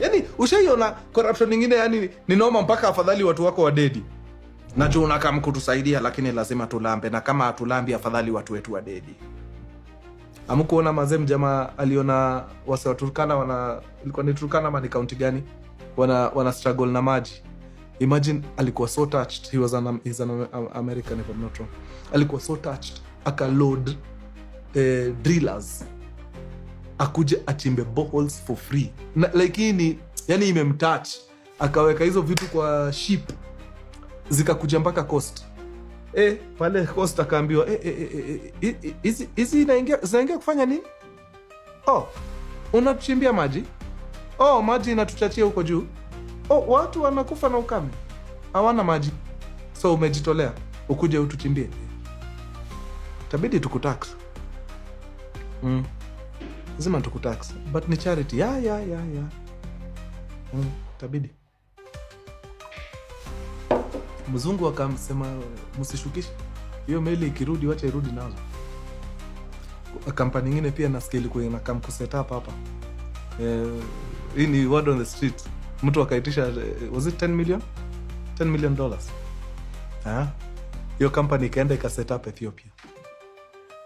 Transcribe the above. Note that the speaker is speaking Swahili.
Yani ushaiona corruption nyingine, yani ni noma mpaka afadhali watu wako wadedi. Najua unakam kutusaidia lakini lazima tulambe, na kama hatulambi afadhali watu wetu wadedi. Hamkuona mazem jamaa aliona wase wa Turkana ilikuwa ni Turkana ama ni county gani? Wana struggle na maji. Imagine alikuwa so touched. He's an American if I'm not wrong. Alikuwa so touched. Aka load drillers. Akuje achimbe boreholes for free. Like hii ni yani imemtouch. Akaweka hizo vitu kwa ship. Zikakuja mpaka coast. Pale coast akaambiwa hizi zinaingia kufanya nini? Unatuchimbia maji? Maji inatuchachia huko juu. Watu wanakufa na ukame. Hawana maji. So umejitolea ukuje utuchimbie. Tabidi tukutax. Lazima tukutax. But ni charity. Ya. Tabidi. Mzungu akamsema msishukishe. Hiyo meli ikirudi wacha irudi nazo. Kampani nyingine pia nasikia ilikuwa inakam kuset up hapa. Hii ni word on the street. Mtu akaitisha was it $10 million? $10 million. Hiyo company ikaenda ikaset up Ethiopia.